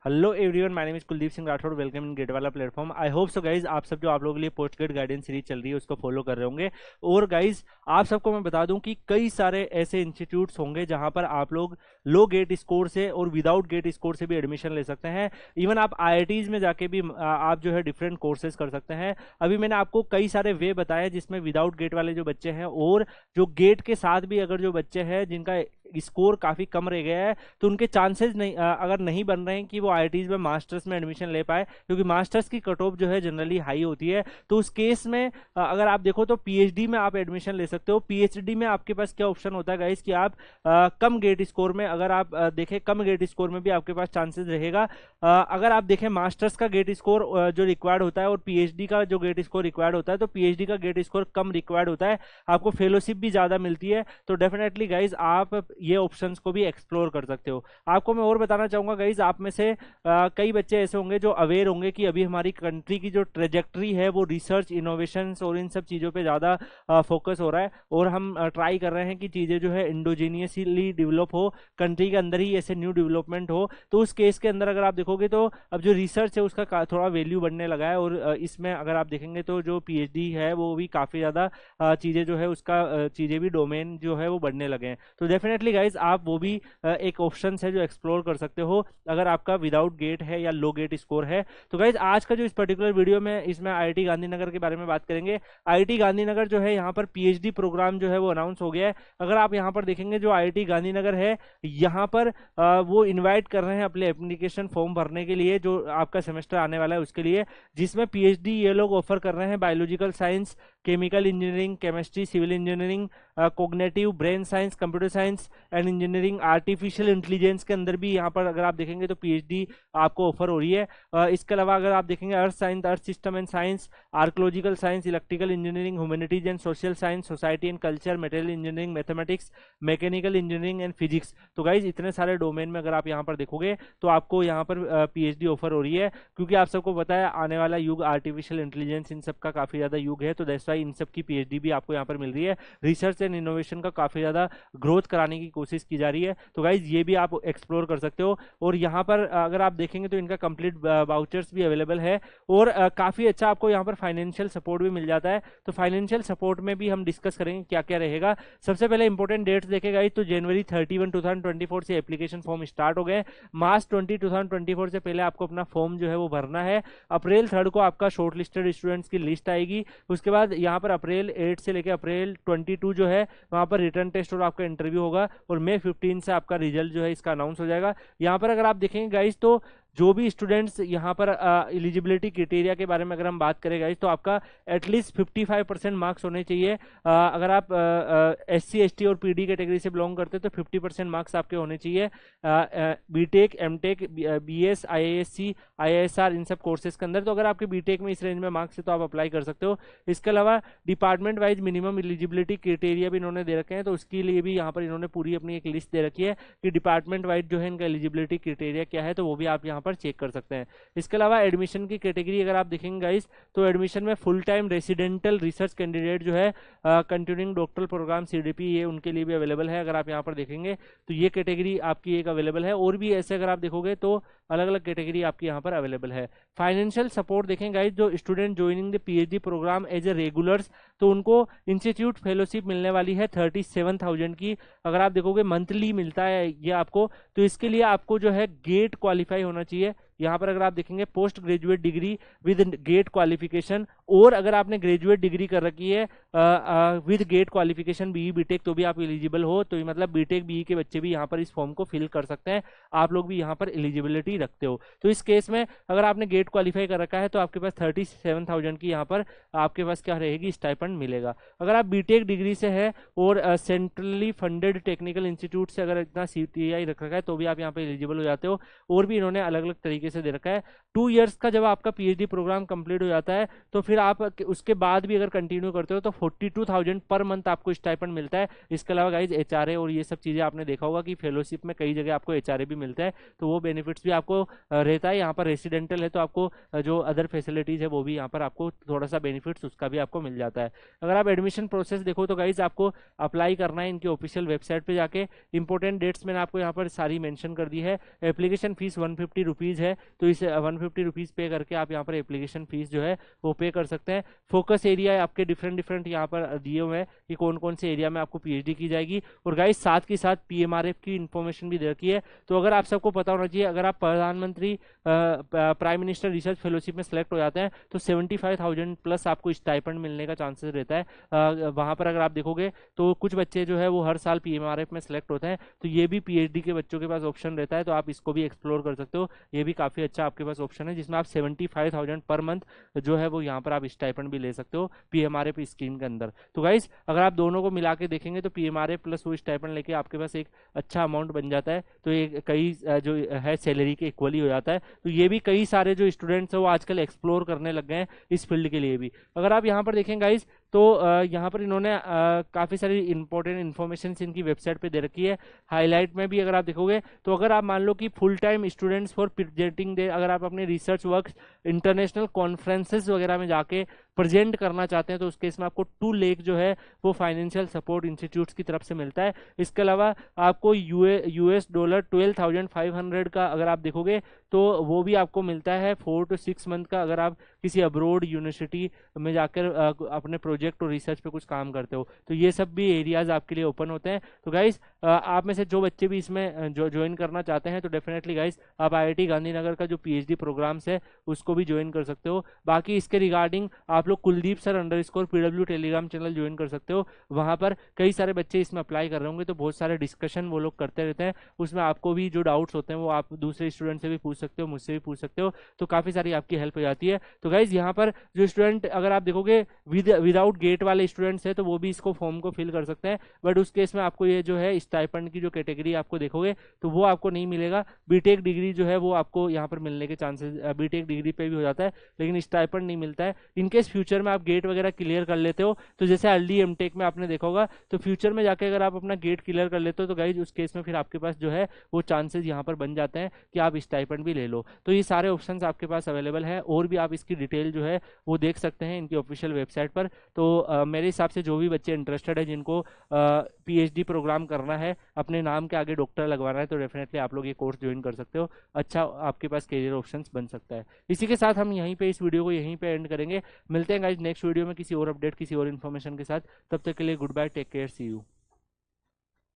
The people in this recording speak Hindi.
Hello everyone, my name is Kuldeep Singh Rathore. Welcome in GATE वाला platform. I hope so guys आप सब जो आप लोगों के लिए पोस्ट ग्रेड गाइडेंस सीरीज चल रही है उसको फॉलो कर रहे होंगे। और गाइज आप सबको मैं बता दूं कि कई सारे ऐसे इंस्टीट्यूट्स होंगे जहां पर आप लोग लो गेट स्कोर से और विदाउट गेट स्कोर से भी एडमिशन ले सकते हैं। इवन आप आईआईटीज में जाके भी आप जो है डिफरेंट कोर्सेज कर सकते हैं। अभी मैंने आपको कई सारे वे बताए जिसमें विदाउट गेट वाले जो बच्चे हैं और जो गेट के साथ भी अगर जो बच्चे हैं जिनका स्कोर काफी कम रह गया है तो उनके चांसेस नहीं अगर नहीं बन रहे हैं कि वो आईआईटीज में मास्टर्स में एडमिशन ले पाए, क्योंकि मास्टर्स की कट ऑफ जो है जनरली हाई होती है। तो उस केस में अगर आप देखो तो पीएचडी में आप एडमिशन ले सकते हो। पीएचडी में आपके पास क्या ऑप्शन होता है गाइस कि आप कम गेट स्कोर में, अगर आप देखें कम गेट स्कोर में भी आपके पास चांसेस रहेगा। अगर आप देखें मास्टर्स का गेट स्कोर जो रिक्वायर्ड होता है और पीएचडी का जो गेट स्कोर रिक्वायर्ड होता है, तो पीएचडी का गेट स्कोर कम रिक्वायर्ड होता है, आपको फेलोशिप भी ज्यादा मिलती है। तो डेफिनेटली गाइज आप ये ऑप्शंस को भी एक्सप्लोर कर सकते हो। आपको मैं और बताना चाहूंगा गाइज, आप में से कई बच्चे ऐसे होंगे जो अवेयर होंगे कि अभी हमारी कंट्री की जो ट्रेजेक्ट्री है वो रिसर्च इनोवेशंस और इन सब चीज़ों पे ज़्यादा फोकस हो रहा है। और हम ट्राई कर रहे हैं कि चीज़ें जो है इंडोजीनियसली डेवलप हो, कंट्री के अंदर ही ऐसे न्यू डेवलपमेंट हो। तो उस केस के अंदर अगर आप देखोगे तो अब जो रिसर्च है उसका थोड़ा वैल्यू बढ़ने लगा है। और इसमें अगर आप देखेंगे तो जो पीएचडी है वो भी काफ़ी ज़्यादा चीज़ें जो है उसका चीज़ें भी डोमेन जो है वो बढ़ने लगे हैं। तो डेफिनेटली गाइज आप वो भी एक ऑप्शन है जो एक्सप्लोर कर सकते हो अगर आपका विदाउट गेट है या लो गेट स्कोर है। तो गाइज आज का जो इस पर्टिकुलर वीडियो में इसमें आईआईटी गांधीनगर के बारे में बात करेंगे। आईआईटी गांधीनगर जो है यहाँ पर पीएचडी प्रोग्राम जो है वो अनाउंस हो गया है। अगर आप यहाँ पर देखेंगे जो आईआईटी गांधीनगर है यहाँ पर वो इन्वाइट कर रहे हैं अपने एप्लीकेशन फॉर्म भरने के लिए जो आपका सेमेस्टर आने वाला है उसके लिए, जिसमें पीएचडी ये लोग ऑफर कर रहे हैं biological science, chemical engineering, chemistry, civil engineering, cognitive, brain science, computer science and engineering, artificial intelligence के अंदर भी यहाँ पर अगर आप देखेंगे तो पीएचडी आपको ऑफर हो रही है। इसके अलावा अगर आप देखेंगे earth science, earth system and science, archaeological science, electrical engineering, humanities and social science, society and culture, material engineering, mathematics, mechanical engineering and physics. तो गाइज इतने सारे डोमेन में अगर आप यहाँ पर देखोगे तो आपको यहाँ पर पीएचडी ऑफर हो रही है, क्योंकि आप सबको पता है आने वाला युग आर्टिफिशियल इंटेलिजेंस इन सब का काफी ज्यादा युग है। तो दैट्स व्हाई इन सब की पीएचडी भी आपको यहाँ पर मिल रही है। रिसर्च एंड इनोवेशन का काफी ज्यादा ग्रोथ कराने की कोशिश की जा रही है। तो गाइज ये भी आप एक्सप्लोर कर सकते हो। और यहाँ पर अगर आप देखेंगे तो इनका कंप्लीट वाउचर्स भी अवेलेबल है और काफी अच्छा आपको यहाँ पर फाइनेंशियल सपोर्ट भी मिल जाता है। तो फाइनेंशियल सपोर्ट में भी हम डिस्कस करेंगे क्या क्या रहेगा। सबसे पहले इंपॉर्टेंट डेट्स देखे गाइज तो जनवरी 31 2024 से एप्लीकेशन फॉर्म स्टार्ट हो गए। मार्च 2024 से पहले आपको अपना फॉर्म जो है वो भरना है। अप्रैल 3 को आपका शॉर्ट लिस्टेड स्टूडेंट्स की लिस्ट आएगी। उसके बाद यहाँ पर अप्रैल 8 से लेकर अप्रैल 22 जो है वहाँ पर रिटर्न टेस्ट और आपका इंटरव्यू होगा। और मई 15 से आपका रिजल्ट जो है इसका अनाउंस हो जाएगा। यहाँ पर अगर आप देखेंगे गाइज तो जो भी स्टूडेंट्स यहाँ पर एलिजिबिलिटी क्राइटेरिया के बारे में अगर हम बात करें गाइज तो आपका एटलीस्ट 55% मार्क्स होने चाहिए। अगर आप एससी एसटी और पीडी कैटेगरी से बिलोंग करते हैं तो 50% मार्क्स आपके होने चाहिए BTech, MTech, BS, IISc, IISR इन सब कोर्सेज के अंदर। तो अगर आपके बीटेक में इस रेंज में मार्क्स है तो आप अप्लाई कर सकते हो। इसके अलावा department wise minimum eligibility criteria भी इन्होंने दे रखे हैं, तो उसके लिए भी यहाँ पर इन्होंने पूरी अपनी एक लिस्ट दे रखी है कि डिपार्टमेंट वाइज जो है इनका एलिजिबिलिटी क्राइटेरिया क्या है, तो वो भी आप यहाँ पर चेक कर सकते हैं। इसके अलावा एडमिशन की कैटेगरी अगर आप देखेंगे गाइस तो एडमिशन में full time residential research candidate जो है कंटिन्यूइंग डॉक्टरल प्रोग्राम सीडीपी ये उनके लिए भी अवेलेबल है। अगर आप यहाँ पर देखेंगे तो ये कैटेगरी आपकी एक अवेलेबल है। और भी ऐसे अगर आप देखोगे तो अलग अलग कैटेगरी आपकी यहाँ पर अवेलेबल है। फाइनेंशियल सपोर्ट देखें गाइस, जो student joining the PhD program as a regulars तो उनको इंस्टीट्यूट फेलोशिप मिलने वाली है 37,000 की। अगर आप देखोगे मंथली मिलता है ये आपको, तो इसके लिए आपको जो है गेट क्वालिफाई होना चाहिए। यहाँ पर अगर आप देखेंगे post graduate degree with GATE qualification, और अगर आपने ग्रेजुएट डिग्री कर रखी है with GATE qualification BE BTech तो भी आप एलिजिबल हो। तो मतलब बीटेक बीई के बच्चे भी यहाँ पर इस फॉर्म को फिल कर सकते हैं। आप लोग भी यहाँ पर एलिजिबिलिटी रखते हो। तो इस केस में अगर आपने गेट क्वालिफाई कर रखा है तो आपके पास 37,000 की यहाँ पर आपके पास क्या रहेगी, स्टाइपेंड मिलेगा। अगर आप बीटेक डिग्री से है और सेंट्रली फंडेड टेक्निकल इंस्टीट्यूट से अगर इतना सीटीआई रख रखा है तो भी आप यहाँ पर एलिजिबल हो जाते हो। और भी इन्होंने अलग अलग तरीके से दे रखा है। 2 इयर्स का जब आपका पीएचडी प्रोग्राम कंप्लीट हो जाता है तो फिर आप उसके बाद भी अगर कंटिन्यू करते हो तो 42,000 पर मंथ आपको स्टाइपेंड मिलता है। इसके अलावा गाइज एचआरए और ये सब चीजें आपने देखा होगा कि फेलोशिप में कई जगह आपको एचआरए भी मिलता है, तो वो बेनिफिट्स भी आपको रहता है। यहाँ पर रेसिडेंटल है तो आपको जो अदर फैसिलिटीज है वो भी यहाँ पर आपको थोड़ा सा बेनिफिट्स उसका भी आपको मिल जाता है। अगर आप एडमिशन प्रोसेस देखो तो गाइज आपको अप्लाई करना है इनकी ऑफिशियल वेबसाइट पे जाके। इंपॉर्टेंट डेट्स मैंने आपको यहाँ पर सारी मेंशन कर दी है। एप्लीकेशन फीस 150 रुपीज़ है। है, तो इसे 150 रुपीज़ पे करके आप यहाँ पर एप्लीकेशन फीस जो है वो पे कर सकते हैं। फोकस एरिया आपके डिफरेंट डिफरेंट यहाँ पर दिए हुए हैं कि कौन कौन से एरिया में आपको पीएचडी की जाएगी। और गाइस साथ के साथ पीएमआरएफ की इन्फॉर्मेशन भी दे रखी है। तो अगर आप सबको पता होना चाहिए, अगर आप प्रधानमंत्री प्राइम मिनिस्टर रिसर्च फेलोशिप में सेलेक्ट हो जाते हैं तो 75,000 प्लस आपको स्टाइपेंड मिलने का चांसेस रहता है। वहाँ पर अगर आप देखोगे तो कुछ बच्चे जो है वो हर साल पीएमआरएफ में सेलेक्ट होते हैं, तो ये भी पीएचडी के बच्चों के पास ऑप्शन रहता है, तो आप इसको भी एक्सप्लोर कर सकते हो। ये भी काफ़ी अच्छा आपके पास ऑप्शन है जिसमें आप 75,000 पर मंथ जो है वो यहाँ पर आप स्टाइपेंड भी ले सकते हो पीएमआरएफ स्कीम के अंदर। तो गाइस अगर आप दोनों को मिला के देखेंगे तो पीएमआरएफ प्लस वो स्टाइपेंड लेके आपके पास एक अच्छा अमाउंट बन जाता है, तो ये कई जो है सैलरी के इक्वली हो जाता है। तो ये भी कई सारे जो स्टूडेंट्स हैं वो आजकल एक्सप्लोर करने लग गए हैं इस फील्ड के लिए भी। अगर आप यहाँ पर देखें गाइस तो यहाँ पर इन्होंने काफ़ी सारी इंपॉर्टेंट इन्फॉर्मेशन इनकी वेबसाइट पे दे रखी है। हाईलाइट में भी अगर आप देखोगे तो अगर आप मान लो कि full time students for presenting दे, अगर आप अपने रिसर्च वर्क इंटरनेशनल कॉन्फ्रेंसेस वगैरह में जाके प्रेजेंट करना चाहते हैं तो उस केस में आपको 2 लाख जो है वो फाइनेंशियल सपोर्ट इंस्टीट्यूट्स की तरफ से मिलता है। इसके अलावा आपको यूएस डॉलर 12,500 का अगर आप देखोगे तो वो भी आपको मिलता है 4 to 6 मंथ का, अगर आप किसी अब्रोड यूनिवर्सिटी में जाकर अपने प्रोजेक्ट और रिसर्च पे कुछ काम करते हो, तो ये सब भी एरियाज आपके लिए ओपन होते हैं। तो गाइज आप में से जो बच्चे भी इसमें जो ज्वाइन करना चाहते हैं तो डेफिनेटली गाइज आप आईआईटी गांधीनगर का जो पीएचडी प्रोग्राम्स है उसको भी ज्वाइन कर सकते हो। बाकी इसके रिगार्डिंग आप लोग Kuldeep sir _PW Telegram channel join कर सकते हो। वहाँ पर कई सारे बच्चे इसमें अप्लाई कर रहे होंगे तो बहुत सारे डिस्कशन वो लोग करते रहते हैं, उसमें आपको भी जो डाउट्स होते हैं वो आप दूसरे स्टूडेंट से भी पूछ सकते हो, मुझसे भी पूछ सकते हो, तो काफ़ी सारी आपकी हेल्प हो जाती है। तो गाइज यहाँ पर जो स्टूडेंट अगर आप देखोगे विदाउट गेट वाले स्टूडेंट्स हैं तो वो भी इसको फॉर्म को फिल कर सकते हैं, बट उस केस में आपको ये जो है स्टाइपेंड की जो कैटेगरी आपको देखोगे तो वो आपको नहीं मिलेगा। बीटेक डिग्री जो है वो आपको यहाँ पर मिलने के चांसेस बीटेक डिग्री पे भी हो जाता है, लेकिन स्टाइपेंड नहीं मिलता है। इनकेस फ्यूचर में आप गेट वगैरह क्लियर कर लेते हो तो जैसे अर्ली एमटेक में आपने देखा होगा, तो फ्यूचर में जाके अगर आप अपना गेट क्लियर कर लेते हो तो गाइज उस केस में फिर आपके पास जो है वो चांसेस यहाँ पर बन जाते हैं कि आप स्टाइपेंड भी ले लो। तो ये सारे ऑप्शंस आपके पास अवेलेबल है और भी आप इसकी डिटेल जो है वो देख सकते हैं इनकी ऑफिशियल वेबसाइट पर। तो मेरे हिसाब से जो भी बच्चे इंटरेस्टेड है, जिनको पीएचडी प्रोग्राम करना है, अपने नाम के आगे डॉक्टर लगवाना है, तो डेफिनेटली आप लोग ये कोर्स ज्वाइन कर सकते हो। अच्छा आपके पास करियर ऑप्शंस बन सकता है। इसी के साथ हम यहीं पे इस वीडियो को यहीं पे एंड करेंगे। मिलते हैं गाइज नेक्स्ट वीडियो में किसी और अपडेट किसी और इन्फॉर्मेशन के साथ। तब तक के लिए good bye, take care, see you.